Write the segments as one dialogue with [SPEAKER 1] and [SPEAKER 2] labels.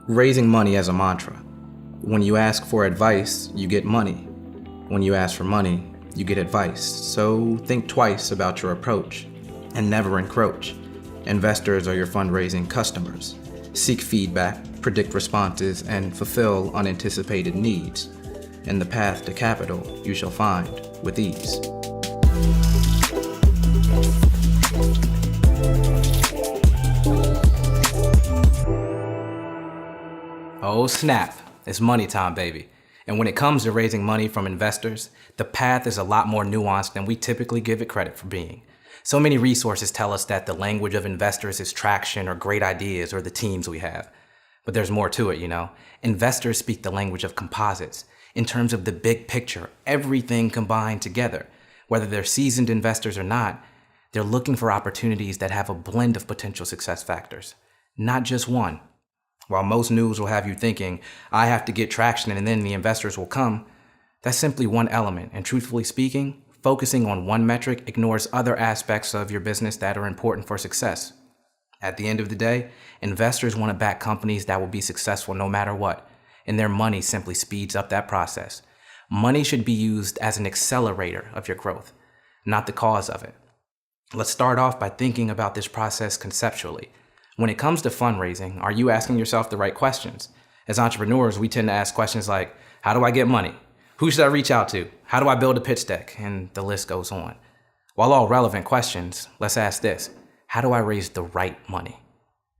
[SPEAKER 1] Raising money as a mantra. When you ask for advice, you get money. When you ask for money, you get advice. So think twice about your approach and never encroach. Investors are your fundraising customers. Seek feedback, predict responses, and fulfill unanticipated needs. And the path to capital you shall find with ease. Oh snap, it's money time, baby. And when it comes to raising money from investors, the path is a lot more nuanced than we typically give it credit for being. So many resources tell us that the language of investors is traction or great ideas or the teams we have. But there's more to it, you know. Investors speak the language of composites, in terms of the big picture, everything combined together. Whether they're seasoned investors or not, they're looking for opportunities that have a blend of potential success factors, not just one. While most news will have you thinking, I have to get traction and then the investors will come, that's simply one element. And truthfully speaking, focusing on one metric ignores other aspects of your business that are important for success. At the end of the day, investors want to back companies that will be successful no matter what, and their money simply speeds up that process. Money should be used as an accelerator of your growth, not the cause of it. Let's start off by thinking about this process conceptually. When it comes to fundraising, are you asking yourself the right questions? As entrepreneurs, we tend to ask questions like, how do I get money? Who should I reach out to? How do I build a pitch deck? And the list goes on. While all relevant questions, let's ask this: how do I raise the right money?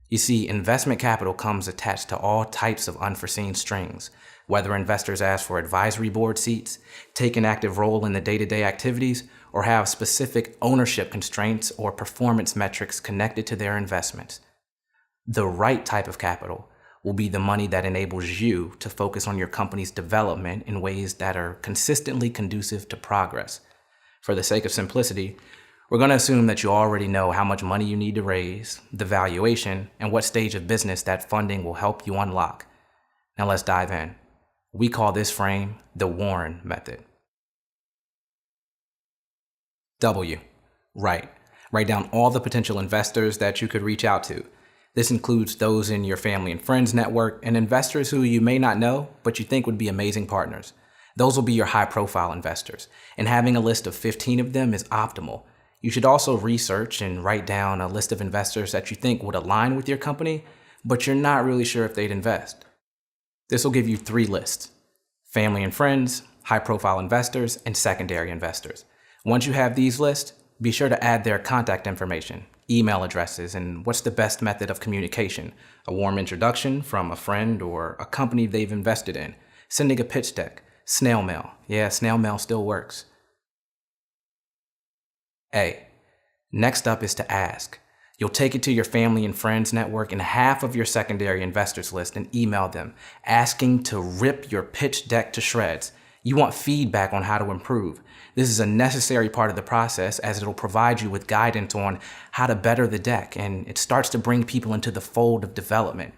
[SPEAKER 1] You see, investment capital comes attached to all types of unforeseen strings, whether investors ask for advisory board seats, take an active role in the day-to-day activities, or have specific ownership constraints or performance metrics connected to their investments. The right type of capital will be the money that enables you to focus on your company's development in ways that are consistently conducive to progress. For the sake of simplicity, we're going to assume that you already know how much money you need to raise, the valuation, and what stage of business that funding will help you unlock. Now let's dive in. We call this frame the Warren method. W. Right. Write down all the potential investors that you could reach out to. This includes those in your family and friends network and investors who you may not know, but you think would be amazing partners. Those will be your high-profile investors, and having a list of 15 of them is optimal. You should also research and write down a list of investors that you think would align with your company, but you're not really sure if they'd invest. This will give you 3 lists: family and friends, high-profile investors, and secondary investors. Once you have these lists, be sure to add their contact information, email addresses, and what's the best method of communication: a warm introduction from a friend or a company they've invested in, sending a pitch deck, snail mail. Yeah, snail mail still works. A. Next up is to ask. You'll take it to your family and friends network and half of your secondary investors list and email them, asking to rip your pitch deck to shreds. You want feedback on how to improve. This is a necessary part of the process, as it'll provide you with guidance on how to better the deck, and it starts to bring people into the fold of development.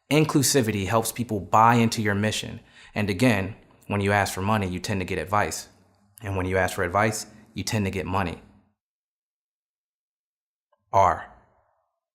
[SPEAKER 1] Inclusivity helps people buy into your mission. And again, when you ask for money, you tend to get advice. And when you ask for advice, you tend to get money. R.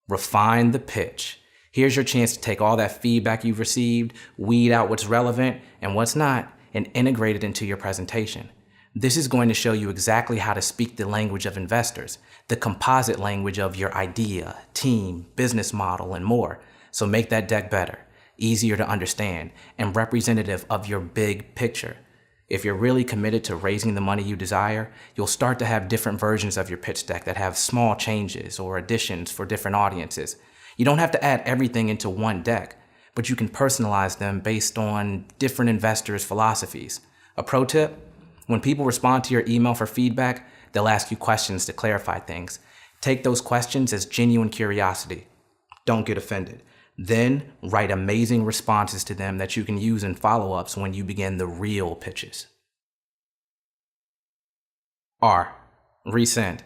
[SPEAKER 1] Refine the pitch. Here's your chance to take all that feedback you've received, weed out what's relevant and what's not, and integrate it into your presentation. This is going to show you exactly how to speak the language of investors, the composite language of your idea, team, business model, and more. So make that deck better, easier to understand, and representative of your big picture. If you're really committed to raising the money you desire, you'll start to have different versions of your pitch deck that have small changes or additions for different audiences. You don't have to add everything into one deck, but you can personalize them based on different investors' philosophies. A pro tip: when people respond to your email for feedback, they'll ask you questions to clarify things. Take those questions as genuine curiosity. Don't get offended. Then write amazing responses to them that you can use in follow-ups when you begin the real pitches. R. Resend.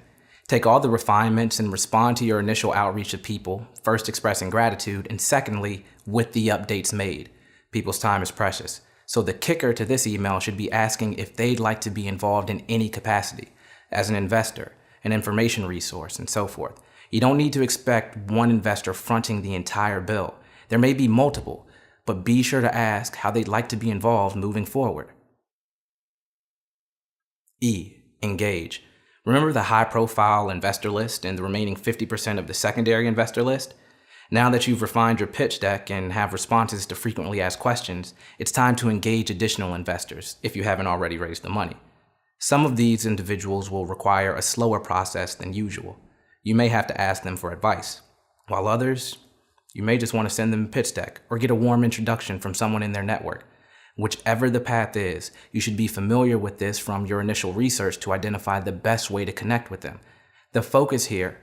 [SPEAKER 1] Take all the refinements and respond to your initial outreach of people, first expressing gratitude, and secondly, with the updates made. People's time is precious. So the kicker to this email should be asking if they'd like to be involved in any capacity, as an investor, an information resource, and so forth. You don't need to expect one investor fronting the entire bill. There may be multiple, but be sure to ask how they'd like to be involved moving forward. E. Engage. Remember the high-profile investor list and the remaining 50% of the secondary investor list? Now that you've refined your pitch deck and have responses to frequently asked questions, it's time to engage additional investors if you haven't already raised the money. Some of these individuals will require a slower process than usual. You may have to ask them for advice, while others, you may just want to send them a pitch deck or get a warm introduction from someone in their network. Whichever the path is, you should be familiar with this from your initial research to identify the best way to connect with them. The focus here,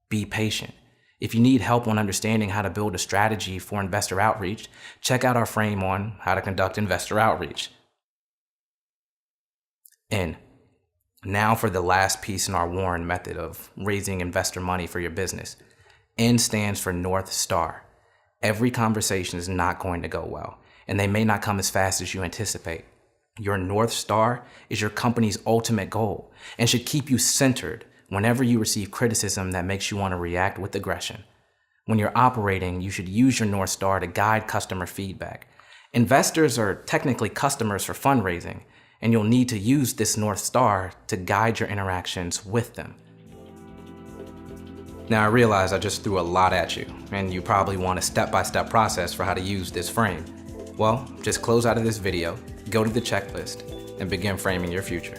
[SPEAKER 1] be patient. If you need help on understanding how to build a strategy for investor outreach, check out our frame on how to conduct investor outreach. N. Now for the last piece in our Warren method of raising investor money for your business. N stands for North Star. Every conversation is not going to go well, and they may not come as fast as you anticipate. Your North Star is your company's ultimate goal and should keep you centered whenever you receive criticism that makes you want to react with aggression. When you're operating, you should use your North Star to guide customer feedback. Investors are technically customers for fundraising, and you'll need to use this North Star to guide your interactions with them. Now I realize I just threw a lot at you, and you probably want a step-by-step process for how to use this frame. Well, just close out of this video, go to the checklist, and begin framing your future.